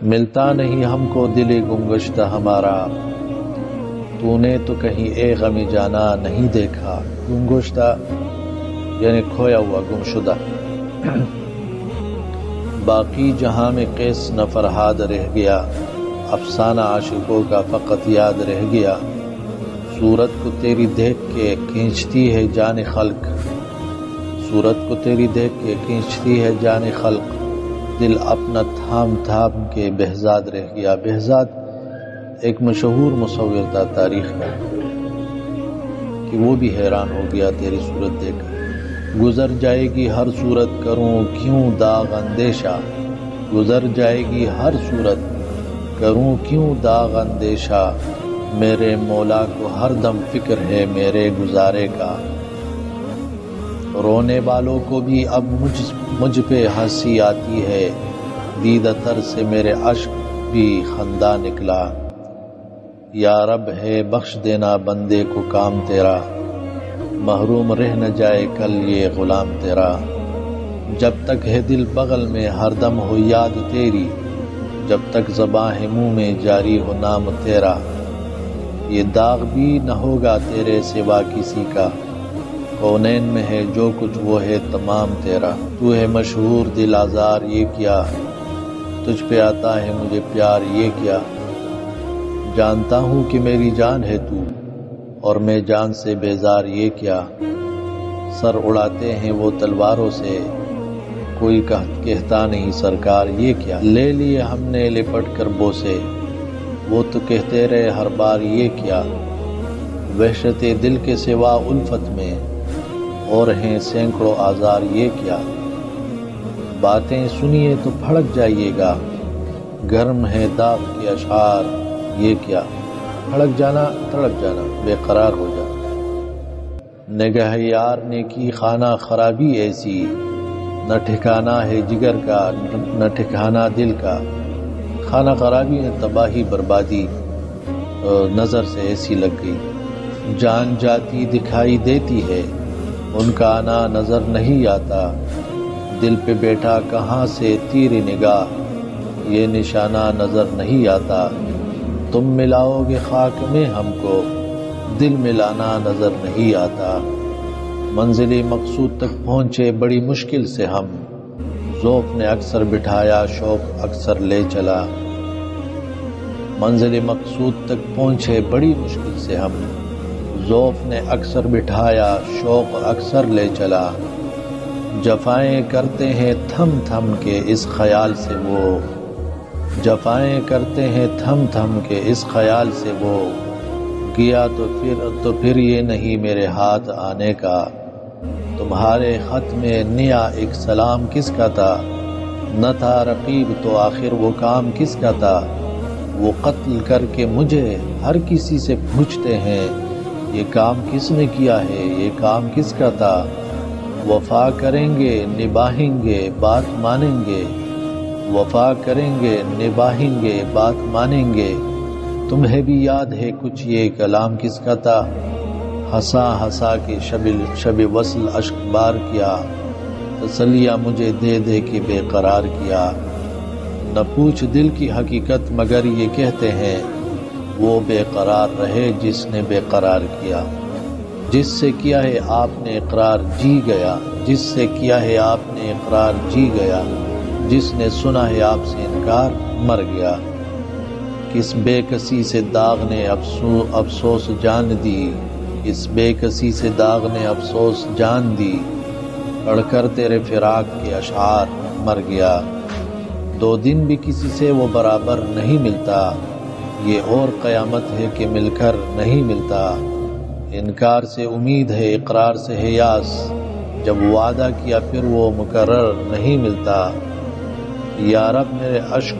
ملتا نہیں ہم کو دل گمگشتہ ہمارا، تو نے تو کہیں اے غم جانا نہیں دیکھا۔ گمگشتہ یعنی کھویا ہوا، گمشدہ۔ باقی جہاں میں قیس نہ فرہاد رہ گیا، افسانہ عاشقوں کا فقط یاد رہ گیا۔ صورت کو تیری دیکھ کے کھینچتی ہے جان خلق، صورت کو تیری دیکھ کے کھینچتی ہے جان خلق، دل اپنا تھام تھام کے بہزاد رہ گیا۔ بہزاد ایک مشہور مصور تھا تاریخ کا، کہ وہ بھی حیران ہو گیا تیری صورت دیکھ کر۔ گزر جائے گی ہر صورت کروں کیوں داغ اندیشہ، گزر جائے گی ہر صورت کروں کیوں داغ اندیشہ، میرے مولا کو ہر دم فکر ہے میرے گزارے کا۔ رونے والوں کو بھی اب مجھ پہ ہنسی آتی ہے، دیدہ تر سے میرے اشک بھی خندہ نکلا۔ یا رب ہے بخش دینا بندے کو کام تیرا، محروم رہ نہ جائے کل یہ غلام تیرا۔ جب تک ہے دل بغل میں ہر دم ہو یاد تیری، جب تک زباں ہے منہ میں جاری ہو نام تیرا۔ یہ داغ بھی نہ ہوگا تیرے سوا کسی کا، کونین میں ہے جو کچھ وہ ہے تمام تیرا۔ تو ہے مشہور دل آزار یہ کیا، تجھ پہ آتا ہے مجھے پیار یہ کیا۔ جانتا ہوں کہ میری جان ہے تو، اور میں جان سے بیزار یہ کیا۔ سر اڑاتے ہیں وہ تلواروں سے، کوئی کہتا نہیں سرکار یہ کیا۔ لے لیے ہم نے لپٹ کر بوسے، وہ تو کہتے رہے ہر بار یہ کیا۔ وحشت دل کے سوا الفت میں، اور ہیں سینکڑوں آزار یہ کیا۔ باتیں سنیے تو بھڑک جائیے گا، گرم ہے داغ کے اشعار یہ کیا۔ بھڑک جانا، تڑپ جانا، بے قرار ہو جانا۔ نگہ یار نے کی خانہ خرابی ایسی، نہ ٹھکانہ ہے جگر کا نہ ٹھکانہ دل کا۔ خانہ خرابی ہے تباہی بربادی، نظر سے ایسی لگ گئی۔ جان جاتی دکھائی دیتی ہے، ان کا آنا نظر نہیں آتا۔ دل پہ بیٹھا کہاں سے تیری نگاہ، یہ نشانہ نظر نہیں آتا۔ تم ملاؤ گے خاک میں ہم کو، دل ملانا نظر نہیں آتا۔ منزل مقصود تک پہنچے بڑی مشکل سے ہم، ذوق نے اکثر بٹھایا شوق اکثر لے چلا۔ منزل مقصود تک پہنچے بڑی مشکل سے ہم، ذوق نے اکثر بٹھایا شوق اکثر لے چلا۔ جفائیں کرتے ہیں تھم تھم کے اس خیال سے وہ، جفائیں کرتے ہیں تھم تھم کے اس خیال سے وہ، گیا تو پھر یہ نہیں میرے ہاتھ آنے کا۔ تمہارے خط میں نیا ایک سلام کس کا تھا، نہ تھا رقیب تو آخر وہ کام کس کا تھا۔ وہ قتل کر کے مجھے ہر کسی سے پوچھتے ہیں، یہ کام کس نے کیا ہے، یہ کام کس کا تھا۔ وفا کریں گے نبھائیں گے بات مانیں گے، وفا کریں گے نبھائیں گے بات مانیں گے۔ تمہیں بھی یاد ہے کچھ یہ کلام کس کا تھا، ہنسا ہنسا کے شب وصل اشک بار کیا، تسلیاں مجھے دے دے کے بے قرار کیا۔ نہ پوچھ دل کی حقیقت مگر یہ کہتے ہیں، وہ بے قرار رہے جس نے بے قرار کیا۔ جس سے کیا ہے آپ نے اقرار جی گیا، جس سے کیا ہے آپ نے اقرار جی گیا، جس نے سنا ہے آپ سے انکار مر گیا۔ کس بے کسی سے داغ نے افسوس جان دی، اس بے کسی سے داغ نے افسوس جان دی، پڑھ کر تیرے فراق کے اشعار مر گیا۔ دو دن بھی کسی سے وہ برابر نہیں ملتا، یہ اور قیامت ہے کہ مل کر نہیں ملتا۔ انکار سے امید ہے اقرار سے ہے یاس، جب وعدہ کیا پھر وہ مقرر نہیں ملتا۔ یا رب میرے اشک